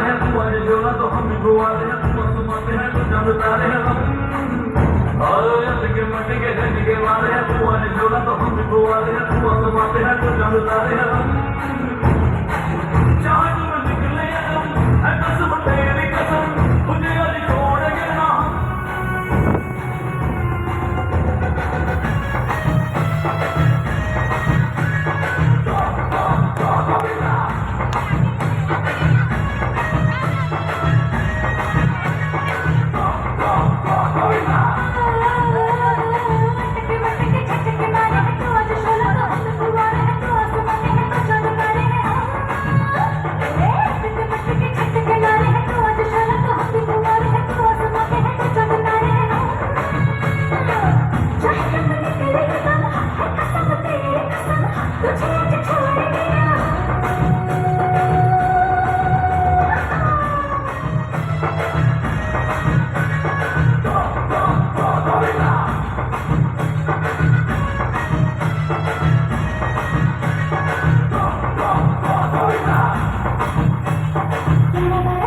है तू आज जोला तो हम भी वाले हैं तू आसमाते हैं तो चांद तारे हैं हम के मट के गज के वाले हैं तू आज जोला तो हम भी वाले हैं तू आसमाते हैं तो चांद तारे हैं हम जहाँ तुम निकले हम है कसम तेरी कसम मुझे आज छोड़ेंगे ना La la la